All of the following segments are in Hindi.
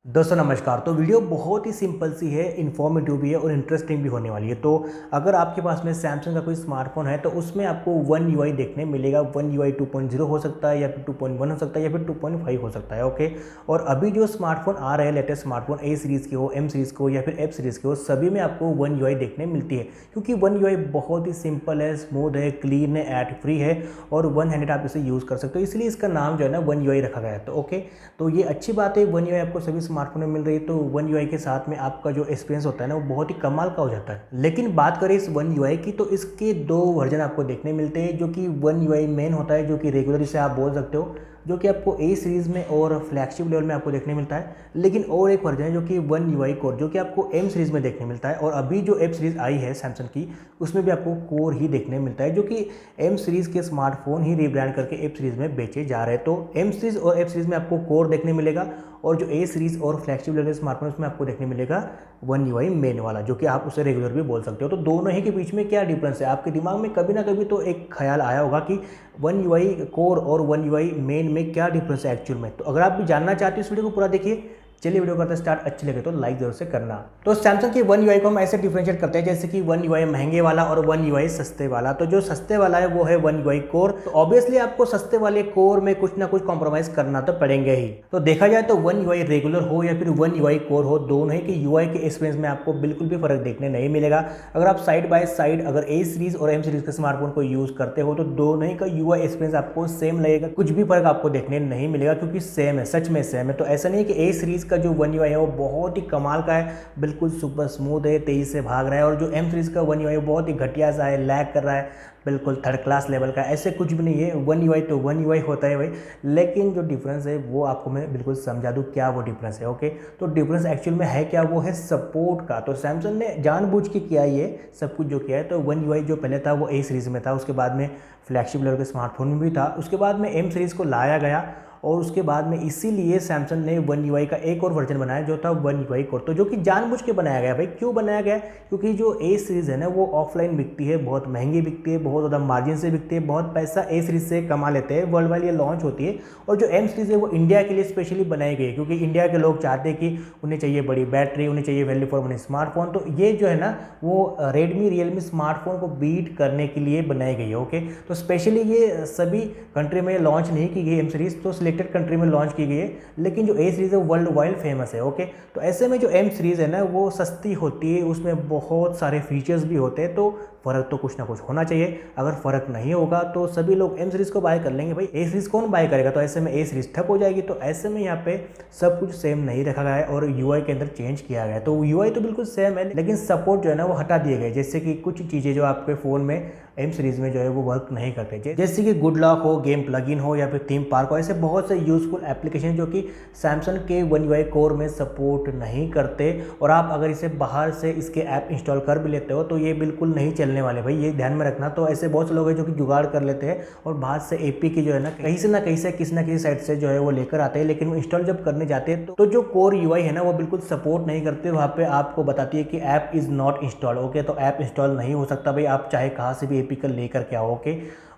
दोस्तों नमस्कार। तो वीडियो बहुत ही सिंपल सी है, इन्फॉर्मेटिव भी है और इंटरेस्टिंग भी होने वाली है। तो अगर आपके पास में सैमसंग का कोई स्मार्टफोन है तो उसमें आपको वन यूआई देखने मिलेगा। वन यूआई 2.0 हो सकता है या फिर 2.1 हो सकता है या फिर 2.5 हो सकता है। ओके, और अभी जो स्मार्टफोन आ रहे हैं लेटेस्ट स्मार्टफोन ए सीरीज़ के हो, एम सीरीज़ के हो या फिर एफ सीरीज़ के हो, सभी में आपको वन यूआई देखने मिलती है। क्योंकि वन यूआई बहुत ही सिंपल है, स्मूथ है, क्लीन है, एड फ्री है और वन हैंडेड आप इसे यूज़ कर सकते हो, इसलिए इसका नाम जो है ना वन यूआई रखा गया है। तो ओके, तो ये अच्छी बात है, वन यूआई आपको सभी स्मार्टफोन में मिल रही है। तो वन यूआई के साथ में आपका जो एक्सपीरियंस होता है ना वो बहुत ही कमाल का हो जाता है। लेकिन बात करें इस वन यूआई की तो इसके दो वर्जन आपको देखने मिलते हैं। जो कि वन यूआई मेन होता है, जो कि रेगुलर जिसे आप बोल सकते हो, जो कि आपको ए सीरीज़ में और फ्लैगशिप लेवल में आपको देखने मिलता है। लेकिन और एक वर्जन है जो कि वन यूआई कोर, जो कि आपको एम सीरीज़ में देखने मिलता है। और अभी जो एफ सीरीज़ आई है सैमसंग की, उसमें भी आपको कोर ही देखने मिलता है, जो कि एम सीरीज़ के स्मार्टफोन ही रीब्रांड करके एफ सीरीज़ में बेचे जा रहे हैं। तो एम सीरीज़ और एफ सीरीज़ में आपको कोर देखने मिलेगा और जो ए सीरीज़ और फ्लैगशिप लेवल स्मार्टफोन उसमें आपको देखने मिलेगा वन यूआई मेन वाला, जो कि आप उसे रेगुलर भी बोल सकते हो। तो दोनों ही के बीच में क्या डिफरेंस है, आपके दिमाग में कभी ना कभी तो एक ख्याल आया होगा कि वन यूआई कोर और वन यूआई मेन में क्या डिफरेंस है एक्चुअल में। तो अगर आप भी जानना चाहते हो इस वीडियो को पूरा देखिए। चलिए वीडियो करते स्टार्ट। अच्छी लगे तो लाइक जरूर से करना। तो सैमसंग के वन यूआई को हम ऐसे डिफरेंशिएट करते हैं जैसे कि वन यूआई महंगे वाला और वन यूआई सस्ते वाला। तो जो सस्ते वाला है वो है वन यूआई कोर। तो ऑब्वियसली आपको सस्ते वाले कोर में कुछ ना कुछ कॉम्प्रोमाइज करना तो पड़ेंगे ही। तो देखा जाए तो वन यूआई रेगुलर हो या फिर वन यूआई कोर हो, दोनों ही के यूआई के एक्सपीरियंस में आपको बिल्कुल भी फर्क देखने नहीं मिलेगा। अगर आप साइड बाय साइड अगर ए सीरीज और एम सीरीज के स्मार्टफोन को यूज करते हो तो दोनों ही का यूआई एक्सपीरियंस आपको सेम लगेगा, कुछ भी फर्क आपको देखने नहीं मिलेगा, क्योंकि सेम है, सच में सेम है। तो ऐसा नहीं कि ए सीरीज का जो वन यूआई है वो बहुत ही कमाल का है, बिल्कुल सुपर स्मूथ है, तेजी से भाग रहा है, और जो एम सीरीज का वन यूआई बहुत ही घटिया सा है, लैग कर रहा है, बिल्कुल थर्ड क्लास लेवल का। ऐसे कुछ भी नहीं है। वन यूआई तो वन यूआई होता है भाई, लेकिन जो डिफरेंस है वो आपको मैं बिल्कुल समझा दूँ क्या वो डिफरेंस है। ओके, तो डिफरेंस एक्चुअल में है क्या, वो है सपोर्ट का। तो सैमसंग ने जानबूझ के किया ये सब कुछ जो किया है। तो वन यूआई जो पहले था वो ए सीरीज़ में था, उसके बाद में फ्लैगशिप लेवल के स्मार्टफोन में भी था, उसके बाद में एम सीरीज़ को लाया गया और उसके बाद में इसीलिए सैमसंग ने वन यूआई का एक और वर्जन बनाया जो था वन यूआई कोर। तो जो कि जानबूझ के बनाया गया। भाई क्यों बनाया गया, क्योंकि जो ए सीरीज़ है ना वो ऑफलाइन बिकती है, बहुत महंगी बिकती है, बहुत ज़्यादा मार्जिन से बिकती है, बहुत पैसा ए सीरीज़ से कमा लेते हैं, वर्ल्ड वाइड ये लॉन्च होती है। और जो एम सीरीज़ है वो इंडिया के लिए स्पेशली बनाई गई है, क्योंकि इंडिया के लोग चाहते हैं कि उन्हें चाहिए बड़ी बैटरी, उन्हें चाहिए वैल्यू फॉर मनी स्मार्टफोन। तो ये जो है ना वो रेडमी रियलमी स्मार्टफोन को बीट करने के लिए बनाई गई है। ओके, तो स्पेशली ये सभी कंट्री में लॉन्च नहीं की गई एम सीरीज़, तो सिलेक्टेड कंट्री में लॉन्च की गई है, लेकिन जो ए सीरीज़ है वर्ल्ड वाइड फेमस है। ओके, तो ऐसे में जो एम सीरीज़ है ना वो सस्ती होती है, उसमें बहुत सारे फीचर्स भी होते हैं, तो फ़र्क तो कुछ ना कुछ होना चाहिए। अगर फ़र्क नहीं होगा तो सभी लोग एम सीरीज़ को बाय कर लेंगे। भाई ए सीरीज़ कौन बाय करेगा, तो ऐसे में ए सीरीज़ ठप हो जाएगी। तो ऐसे में यहाँ पे सब कुछ सेम नहीं रखा गया है और यूआई के अंदर चेंज किया गया है। तो यूआई तो बिल्कुल सेम है, लेकिन सपोर्ट जो है ना वो हटा दिए गए, जैसे कि कुछ चीज़ें जो आपके फ़ोन में एम सीरीज़ में जो है वो वर्क नहीं करते, जैसे कि गुड लॉक हो, गेम प्लगइन हो या फिर थीम पार्क हो। ऐसे बहुत से यूजफुल एप्लीकेशन जो कि सैमसंग के वन यूआई कोर में सपोर्ट नहीं करते, और आप अगर इसे बाहर से इसके ऐप इंस्टॉल कर भी लेते हो तो ये बिल्कुल नहीं चलने वाले। भाई ये ध्यान में रखना। तो ऐसे बहुत से लोग हैं जो कि जुगाड़ कर लेते हैं और बाहर से एपी की जो है ना कहीं से किसी ना किसी साइट से जो है वो लेकर आते हैं, लेकिन वो इंस्टॉल जब करने जाते हैं तो जो कोर यूआई है ना वो बिल्कुल सपोर्ट नहीं करते। वहाँ पे आपको बताती है कि app is not install. Okay, तो ऐप इंस्टॉल नहीं हो सकता भाई, आप चाहे कहाँ से भी एपी कर लेकर के आओ।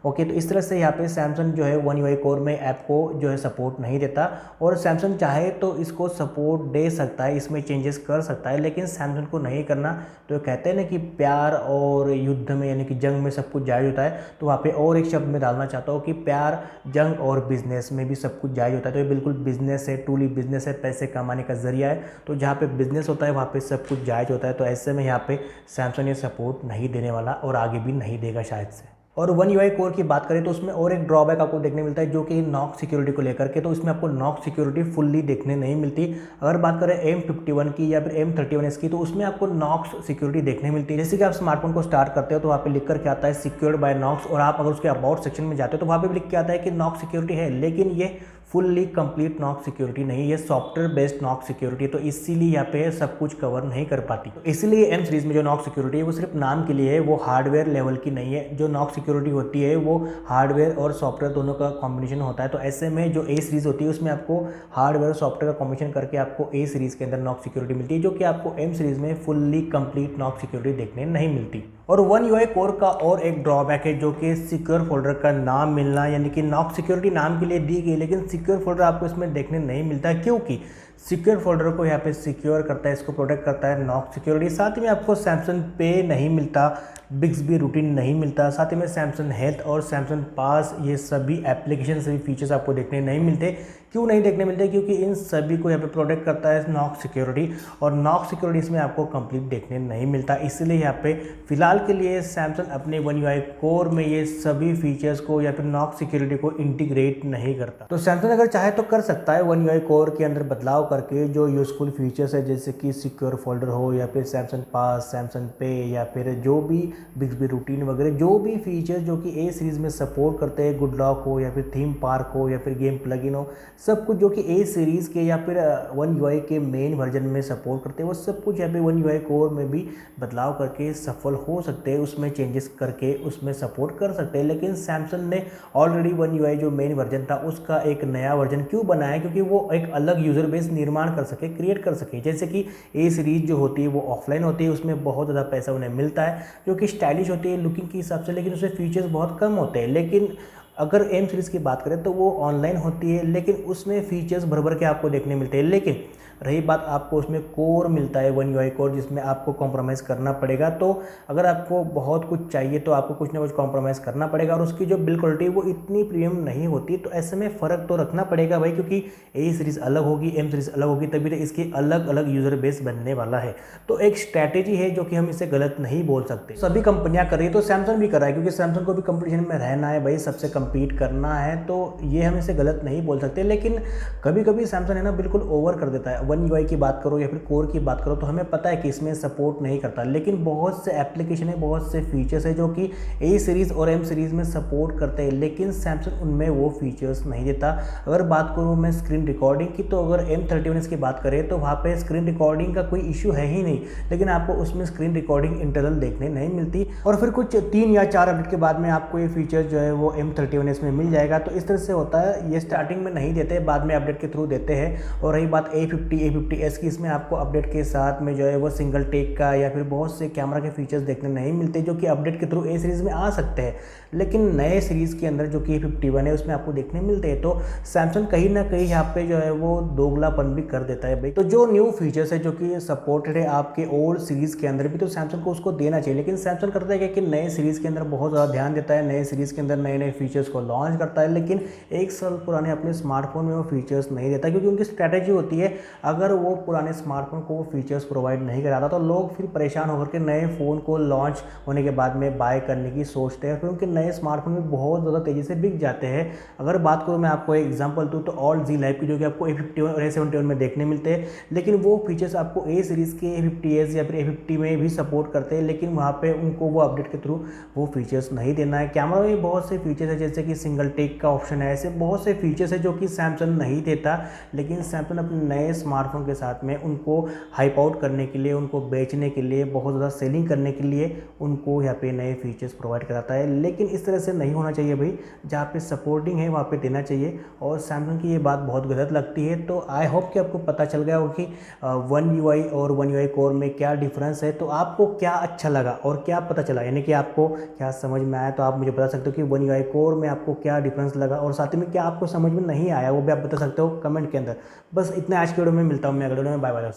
ओके, तो इस तरह से यहाँ पे सैमसंग जो है वन यूआई कोर में ऐप को जो है सपोर्ट नहीं देता, और सैमसंग चाहे तो इसको सपोर्ट दे सकता है, इसमें चेंजेस कर सकता है, लेकिन सैमसंग को नहीं करना। तो कहते हैं ना कि प्यार और युद्ध में यानी कि जंग में सब कुछ जायज़ होता है, तो वहाँ पे और एक शब्द में डालना चाहता हूँ कि प्यार, जंग और बिजनेस में भी सब कुछ जायज़ होता है। तो ये बिल्कुल बिजनेस है, ट्रूली बिजनेस है, पैसे कमाने का जरिया है। तो जहाँ पे बिजनेस होता है वहाँ पे सब कुछ जायज़ होता है। तो ऐसे में यहाँ पे सैमसंग ये सपोर्ट नहीं देने वाला और आगे भी नहीं देगा शायद से। और वन यूआई कोर की बात करें तो उसमें और एक ड्रॉबैक आपको देखने मिलता है, जो कि नॉक सिक्योरिटी को लेकर के। तो इसमें आपको नॉक सिक्योरिटी फुल्ली देखने नहीं मिलती। अगर बात करें M51 की या फिर M31s की, तो उसमें आपको नॉक्स सिक्योरिटी देखने मिलती है। जैसे कि आप स्मार्टफोन को स्टार्ट करते हो तो वहाँ पे लिख कर के आता है सिक्योर्ड बाय नॉक्स, और आप अगर उसके अबाउट सेक्शन में जाते हो तो वहाँ पे भी लिख के आता है कि नॉक सिक्योरिटी है, लेकिन ये फुल्ली कंप्लीट नॉक सिक्योरिटी नहीं, ये सॉफ्टवेयर बेस्ड नॉक सिक्योरिटी है। तो इसीलिए यहाँ पे सब कुछ कवर नहीं कर पाती। तो इसीलिए एम सीरीज में जो नॉक सिक्योरिटी है वो सिर्फ नाम के लिए है, वो हार्डवेयर लेवल की नहीं है। जो नॉक सिक्योरिटी होती है वो हार्डवेयर और सॉफ्टवेयर दोनों का कॉम्बिनेशन होता है। तो ऐसे में जो ए सीरीज होती है उसमें आपको हार्डवेयर और सॉफ्टवेयर का कॉम्बिनेशन करके आपको ए सीरीज के अंदर नॉक सिक्योरिटी मिलती है, जो कि आपको एम सीरीज में फुल्ली कंप्लीट नॉक सिक्योरिटी देखने नहीं मिलती। और वन यूआई कोर का और एक ड्रॉबैक है, जो कि सिक्योर फोल्डर का नाम मिलना, यानी कि नॉक सिक्योरिटी नाम के लिए दी गई लेकिन सिक्योर फोल्डर आपको इसमें देखने नहीं मिलता, क्योंकि सिक्योर फोल्डर को यहाँ पे सिक्योर करता है, इसको प्रोटेक्ट करता है नॉक सिक्योरिटी। साथ ही में आपको सैमसंग पे नहीं मिलता, बिक्सबी रूटीन नहीं मिलता, साथ ही में सैमसंग हेल्थ और सैमसंग पास ये सभी एप्लीकेशन सभी फीचर्स आपको देखने नहीं मिलते। क्यों नहीं देखने मिलते? क्योंकि इन सभी को यहाँ पे प्रोटेक्ट करता है नॉक सिक्योरिटी, और नॉक सिक्योरिटी इसमें आपको कंप्लीट देखने नहीं मिलता। इसलिए यहाँ पे फिलहाल के लिए सैमसंग अपने One UI कोर में ये सभी फीचर्स को या फिर नॉक सिक्योरिटी को इंटीग्रेट नहीं करता। तो सैमसंग अगर चाहे तो कर सकता है One UI कोर के अंदर बदलाव करके जो यूजफुल फीचर्स है, जैसे कि सिक्योर फोल्डर हो या फिर सैमसंग पास, सैमसंग पे या फिर जो भी बिक्सबी रूटीन वगैरह जो भी फीचर्स जो कि ए सीरीज़ में सपोर्ट करते हैं, गुड लॉक हो या फिर थीम पार्क हो या फिर गेम प्लगइन हो, सब कुछ जो कि ए सीरीज़ के या फिर One UI के मेन वर्जन में सपोर्ट करते हैं, वो सब कुछ यहाँ पे One UI कोर में भी बदलाव करके सफल हो सकते हैं, उसमें चेंजेस करके उसमें सपोर्ट कर सकते हैं। लेकिन सैमसंग ने ऑलरेडी One UI जो मेन वर्जन था उसका एक नया वर्जन क्यों बनाया? क्योंकि वो एक अलग यूज़र बेस निर्माण कर सके, क्रिएट कर सके। जैसे कि ए सीरीज़ जो होती है वो ऑफलाइन होती है, उसमें बहुत ज़्यादा पैसा उन्हें मिलता है, जो कि स्टाइलिश होती है लुकिंग के हिसाब से, लेकिन उसमें फीचर्स बहुत कम होते हैं। लेकिन अगर एम सीरीज़ की बात करें तो वो ऑनलाइन होती है, लेकिन उसमें फीचर्स भर भर के आपको देखने मिलते हैं। लेकिन रही बात, आपको उसमें कोर मिलता है One UI कोर, जिसमें आपको कॉम्प्रोमाइज़ करना पड़ेगा। तो अगर आपको बहुत कुछ चाहिए तो आपको कुछ ना कुछ कॉम्प्रोमाइज़ करना पड़ेगा, और उसकी जो बिल्ड क्वालिटी वो इतनी प्रीमियम नहीं होती। तो ऐसे में फ़र्क तो रखना पड़ेगा भाई, क्योंकि ए सीरीज़ अलग होगी, एम सीरीज़ अलग होगी, तभी तो इसकी अलग अलग यूज़र बेस बनने वाला है। तो एक स्ट्रैटेजी है जो कि हम इसे गलत नहीं बोल सकते। सभी कंपनियाँ कर रही है तो सैमसंग भी कर रहा है, क्योंकि सैमसंग को भी कंपटीशन में रहना है भाई, सबसे कम्पीट करना है। तो ये हम इसे गलत नहीं बोल सकते। लेकिन कभी कभी सैमसंग है ना बिल्कुल ओवर कर देता है। One UI की बात करो या फिर कोर की बात करो तो हमें पता है कि इसमें सपोर्ट नहीं करता, लेकिन बहुत से एप्लीकेशन है, बहुत से फीचर्स है जो कि ए सीरीज़ और एम सीरीज़ में सपोर्ट करते हैं, लेकिन सैमसंग उनमें वो फीचर्स नहीं देता। अगर बात करूँ मैं स्क्रीन रिकॉर्डिंग की, तो अगर M31 की बात करें तो वहाँ पे स्क्रीन रिकॉर्डिंग का कोई इशू है ही नहीं, लेकिन आपको उसमें स्क्रीन रिकॉर्डिंग इंटरनल देखने नहीं मिलती। और फिर कुछ 3 या 4 अपडेट के बाद में आपको ये फीचर जो है वो M31 में मिल जाएगा। तो इस तरह से होता है, ये स्टार्टिंग में नहीं देते, बाद में अपडेट के थ्रू देते हैं। और रही बात A50s की, इसमें आपको अपडेट के साथ में जो है वो सिंगल टेक का या फिर बहुत से कैमरा के फीचर्स देखने नहीं मिलते, जो कि अपडेट के थ्रू ए सीरीज़ में आ सकते हैं, लेकिन नए सीरीज़ के अंदर जो कि A51 है उसमें आपको देखने मिलते हैं। तो सैमसंग कहीं ना कहीं यहाँ पे जो है वो दोगलापन भी कर देता है भाई। तो जो न्यू फीचर्स है जो कि सपोर्टेड है आपके ओल्ड सीरीज़ के अंदर भी, तो सैमसंग को उसको देना चाहिए। लेकिन सैमसंग करता है कि नए सीरीज़ के अंदर बहुत ज़्यादा ध्यान देता है, नए सीरीज़ के अंदर नए नए फीचर्स को लॉन्च करता है, लेकिन 1 साल पुराने अपने स्मार्टफोन में वो फीचर्स नहीं देता, क्योंकि उनकी स्ट्रैटेजी होती है अगर वो पुराने स्मार्टफोन को वो फीचर्स प्रोवाइड नहीं कराता तो लोग फिर परेशान होकर के नए फ़ोन को लॉन्च होने के बाद में बाय करने की सोचते हैं, फिर उनके नए स्मार्टफोन में बहुत ज़्यादा तेज़ी से बिक जाते हैं। अगर बात करूँ मैं आपको एक एग्जांपल दूँ तो ऑल जी लाइफ की, जो कि आपको A51 और A71 में देखने मिलते हैं, लेकिन वो फीचर्स आपको ए सीरीज़ के A50s या फिर A50 में भी सपोर्ट करते हैं, लेकिन वहाँ पर उनको वो अपडेट के थ्रू वो फीचर्स नहीं देना है। कैमरा में बहुत से फीचर्स है, जैसे कि सिंगल टेक का ऑप्शन है, ऐसे बहुत से फीचर्स है जो कि सैमसंग नहीं देता, लेकिन सैमसंग अपने नए स्मार्टफोन के साथ में उनको हाइप आउट करने के लिए, उनको बेचने के लिए, बहुत ज़्यादा सेलिंग करने के लिए उनको यहाँ पे नए फीचर्स प्रोवाइड कराता है। लेकिन इस तरह से नहीं होना चाहिए भाई, जहाँ पे सपोर्टिंग है वहाँ पे देना चाहिए, और सैमसंग की ये बात बहुत गलत लगती है। तो आई होप कि आपको पता चल गया हो कि One UI और One UI कोर में क्या डिफरेंस है। तो आपको क्या अच्छा लगा और क्या पता चला, यानी कि आपको क्या समझ में आया, तो आप मुझे बता सकते हो कि One UI कोर में आपको क्या डिफरेंस लगा, और साथ ही में क्या आपको समझ में नहीं आया वो भी आप बता सकते हो कमेंट के अंदर। बस इतना आज के वीडियो में, मिलता हूँ मैं अगले वीडियो में। Bye bye.